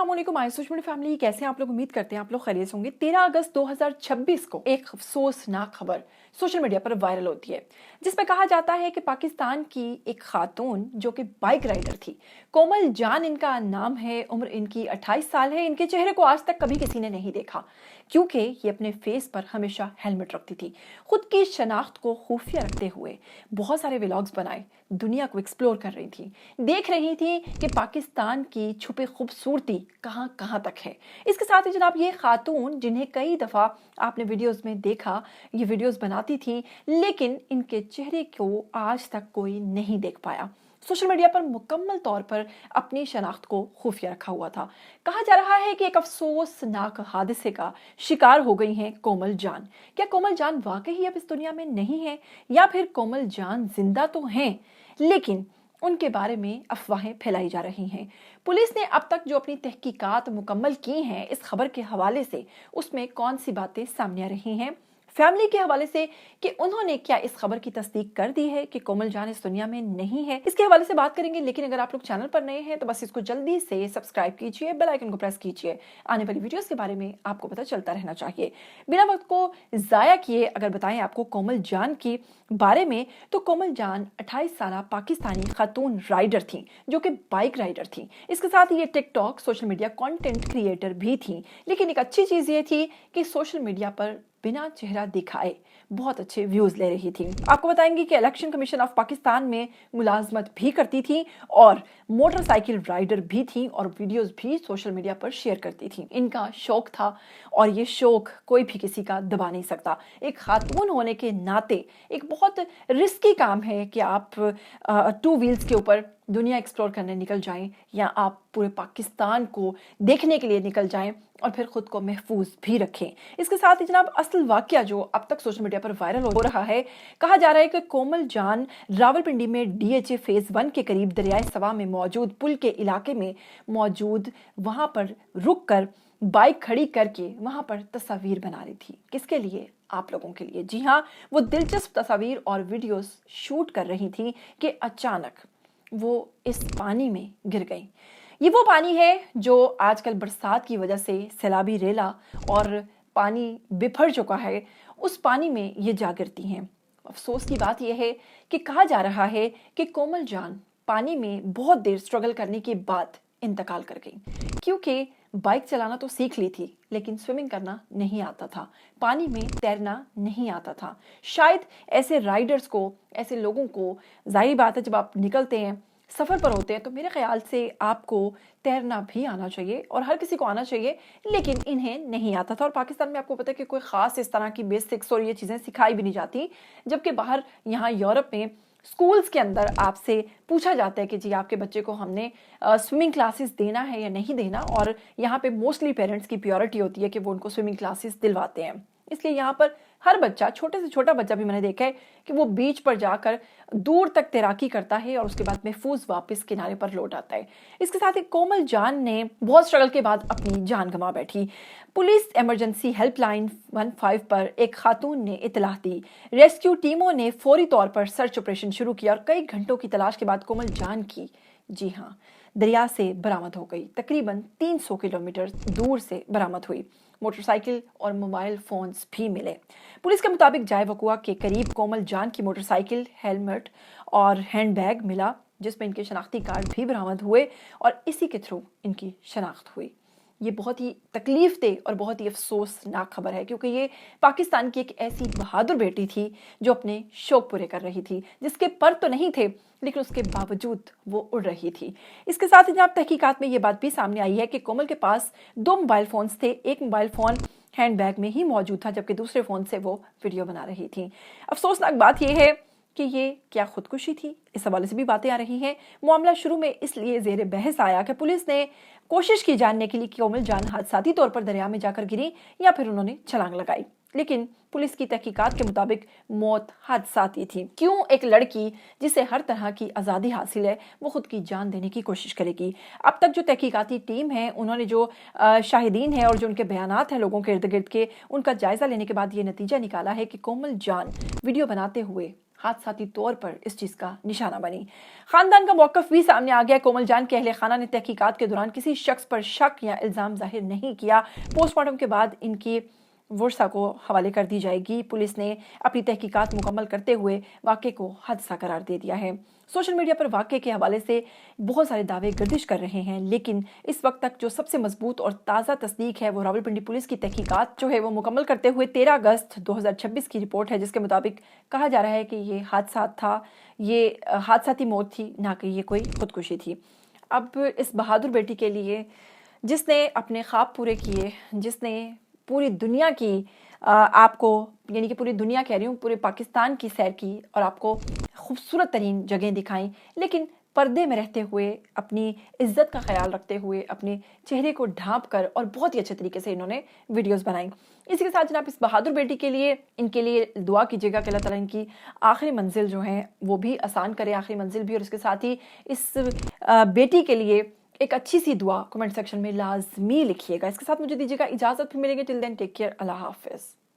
अस्सलामुअलैकुम my social family, कैसे हैं आप लोग। उम्मीद करते हैं आप लोग खैरियत होंगे। 13 अगस्त 2026 को एक अफसोसनाक खबर सोशल मीडिया पर वायरल होती है, जिसमें कहा जाता है कि पाकिस्तान की एक खातून जो कि बाइक राइडर थी, कोमल जान इनका नाम है, उम्र इनकी 28 साल है। इनके चेहरे को आज तक कभी किसी ने नहीं देखा क्योंकि ये अपने फेस पर हमेशा हेलमेट रखती थी। खुद की शनाख्त को खुफिया रखते हुए बहुत सारे व्लॉग्स बनाए, दुनिया को एक्सप्लोर कर रही थी, देख रही थी कि पाकिस्तान की छुपी खूबसूरती कहां कहां तक है। इसके साथ ही जनाब ये खातून, जिन्हें कई दफ़ा आपने वीडियोस में देखा, ये वीडियोस बनाती थी, लेकिन इनके चेहरे को आज तक कोई नहीं देख पाया। सोशल मीडिया पर मुकम्मल तौर पर अपनी शनाख्त को खुफिया रखा हुआ था। कहा जा रहा है कि एक अफसोसनाक हादसे का शिकार हो गई हैं कोमल जान। क्या कोमल जान वाकई अब इस दुनिया में नहीं है, या फिर कोमल जान जिंदा तो हैं लेकिन उनके बारे में अफवाहें फैलाई जा रही हैं। पुलिस ने अब तक जो अपनी तहकीकात मुकम्मल की हैं इस खबर के हवाले से, उसमें कौन सी बातें सामने आ रही हैं, फैमिली के हवाले से कि उन्होंने क्या इस खबर की तस्दीक कर दी है कि कोमल जान इस दुनिया में नहीं है, इसके हवाले से बात करेंगे। लेकिन अगर आप लोग चैनल पर नए हैं तो बस इसको जल्दी से सब्सक्राइब कीजिए, बेल आइकन को प्रेस कीजिए। आने वाली वीडियोस के बारे में आपको पता चलता रहना चाहिए। बिना वक्त को जाया किए अगर बताएं आपको कोमल जान के बारे में, तो कोमल जान 28 साल पाकिस्तानी खातून राइडर थी जो कि बाइक राइडर थी। इसके साथ ही ये TikTok social media content creator भी थी। लेकिन एक अच्छी चीज ये थी कि सोशल मीडिया पर बिना चेहरा दिखाए बहुत अच्छे व्यूज ले रही थी। आपको बताएंगे कि इलेक्शन कमीशन ऑफ पाकिस्तान में मुलाजमत भी करती थी और मोटरसाइकिल राइडर भी थी और वीडियोस भी सोशल मीडिया पर शेयर करती थी। इनका शौक था और ये शौक कोई भी किसी का दबा नहीं सकता। एक खातून होने के नाते एक बहुत रिस्की काम है कि आप 2 व्हील्स के ऊपर दुनिया एक्सप्लोर करने निकल जाएं, या आप पूरे पाकिस्तान को देखने के लिए निकल जाएं और फिर खुद को महफूज भी रखें। इसके साथ ही जनाब असल वाकया जो अब तक सोशल मीडिया पर वायरल हो रहा है, कहा जा रहा है कि कोमल जान रावलपिंडी में DHA फेज 1 के करीब दरियाए सवा में मौजूद पुल के इलाके में मौजूद वहां पर रुक कर बाइक खड़ी करके वहां पर तस्वीर बना रही थी। किसके लिए? आप लोगों के लिए। जी हाँ, वो दिलचस्प तस्वीर और वीडियोस शूट कर रही थी कि अचानक वो इस पानी में गिर गई। ये वो पानी है जो आजकल बरसात की वजह से सैलाबी रेला और पानी बिफर चुका है, उस पानी में ये जा गिरती हैं। अफसोस की बात यह है कि कहा जा रहा है कि कोमल जान पानी में बहुत देर स्ट्रगल करने के बाद इंतकाल कर गई, क्योंकि बाइक चलाना तो सीख ली थी लेकिन स्विमिंग करना नहीं आता था, पानी में तैरना नहीं आता था। शायद ऐसे राइडर्स को, ऐसे लोगों को, जाहिर बात है जब आप निकलते हैं, सफ़र पर होते हैं, तो मेरे ख्याल से आपको तैरना भी आना चाहिए और हर किसी को आना चाहिए, लेकिन इन्हें नहीं आता था। और पाकिस्तान में आपको पता है कि कोई ख़ास इस तरह की बेसिक्स और ये चीज़ें सिखाई भी नहीं जाती, जबकि बाहर यहाँ यूरोप में स्कूल्स के अंदर आपसे पूछा जाता है कि जी आपके बच्चे को हमने स्विमिंग क्लासेस देना है या नहीं देना, और यहाँ पे मोस्टली पेरेंट्स की प्योरिटी होती है कि वो उनको स्विमिंग क्लासेस दिलवाते हैं। इसलिए यहाँ पर हर बच्चा, छोटे से छोटा बच्चा भी मैंने देखा है कि वो बीच पर जाकर दूर तक तैराकी करता है और उसके बाद महफूज वापस किनारे पर लौट आता है। इसके साथ ही कोमल जान ने बहुत स्ट्रगल के बाद अपनी जान गंवा बैठी। पुलिस इमरजेंसी हेल्पलाइन 15 पर एक खातून ने इतलाह दी। रेस्क्यू टीमों ने फौरी तौर पर सर्च ऑपरेशन शुरू किया और कई घंटों की तलाश के बाद कोमल जान की, जी हाँ, दरिया से बरामद हो गई। तकरीबन 300 किलोमीटर दूर से बरामद हुई। मोटरसाइकिल और मोबाइल फोन्स भी मिले। पुलिस के मुताबिक जाए वकुआ के करीब कोमल जान की मोटरसाइकिल, हेलमेट और हैंडबैग मिला, जिसमें इनके शनाख्ती कार्ड भी बरामद हुए और इसी के थ्रू इनकी शनाख्त हुई। ये बहुत ही तकलीफ दे और बहुत ही अफसोसनाक खबर है, क्योंकि ये पाकिस्तान की एक ऐसी बहादुर बेटी थी जो अपने शौक पूरे कर रही थी, जिसके पर तो नहीं थे लेकिन उसके बावजूद वो उड़ रही थी। इसके साथ ही जनाब तहकीकात में ये बात भी सामने आई है कि कोमल के पास 2 मोबाइल फोन्स थे। एक मोबाइल फोन हैंडबैग में ही मौजूद था, जबकि दूसरे फोन से वो वीडियो बना रही थी। अफसोसनाक बात यह है कि ये क्या खुदकुशी थी, इस हवाले से भी बातें आ रही हैं। मामला शुरू में इसलिए जेर बहस आया कि पुलिस ने कोशिश की जानने के लिए कि कोमल जान हादसाती तौर पर दरिया में जाकर गिरी या फिर उन्होंने छलांग लगाई, लेकिन पुलिस की तहकीकात के मुताबिक मौत हादसाती थी। क्यों एक लड़की जिसे हर तरह की आज़ादी हासिल है वो खुद की जान देने की कोशिश करेगी? अब तक जो तहकीकाती टीम है, उन्होंने जो शाहिदीन है और जो उनके बयानात हैं लोगों के इर्द गिर्द के, उनका जायजा लेने के बाद ये नतीजा निकाला है कि कोमल जान वीडियो बनाते हुए हादसाती तौर पर इस चीज का निशाना बनी। खानदान का मौकफ भी सामने आ गया। कोमल जान के अहले खाना ने तहकीकात के दौरान किसी शख्स पर शक या इल्जाम जाहिर नहीं किया। पोस्टमार्टम के बाद इनकी वर्षा को हवाले कर दी जाएगी। पुलिस ने अपनी तहकीकात मुकम्मल करते हुए वाक़े को हादसा करार दे दिया है। सोशल मीडिया पर वाक़े के हवाले से बहुत सारे दावे गर्दिश कर रहे हैं, लेकिन इस वक्त तक जो सबसे मजबूत और ताज़ा तस्दीक है वो रावलपिंडी पुलिस की तहकीकात जो है वो मुकम्मल करते हुए 13 अगस्त 2026 की रिपोर्ट है, जिसके मुताबिक कहा जा रहा है कि ये हादसा था, ये हादसाती मौत थी, ना कि ये कोई खुदकुशी थी। अब इस बहादुर बेटी के लिए जिसने अपने ख्वाब पूरे किए, जिसने पूरी दुनिया की आपको यानी कि पूरी दुनिया कह रही हूँ, पूरे पाकिस्तान की सैर की और आपको खूबसूरत तरीन जगह दिखाई, लेकिन पर्दे में रहते हुए अपनी इज्जत का ख्याल रखते हुए अपने चेहरे को ढांप कर और बहुत ही अच्छे तरीके से इन्होंने वीडियोस बनाई। इसी के साथ जनाब इस बहादुर बेटी के लिए इनके लिए दुआ कीजिएगा कि अल्लाह ताला इनकी आखिरी मंजिल जो है वो भी आसान करे, आखिरी मंजिल भी, और इसके साथ ही इस बेटी के लिए एक अच्छी सी दुआ कमेंट सेक्शन में लाजमी लिखिएगा। इसके साथ मुझे दीजिएगा इजाज़त, फिर मिलेंगे। टिल देन टेक केयर, अल्लाह हाफिज़।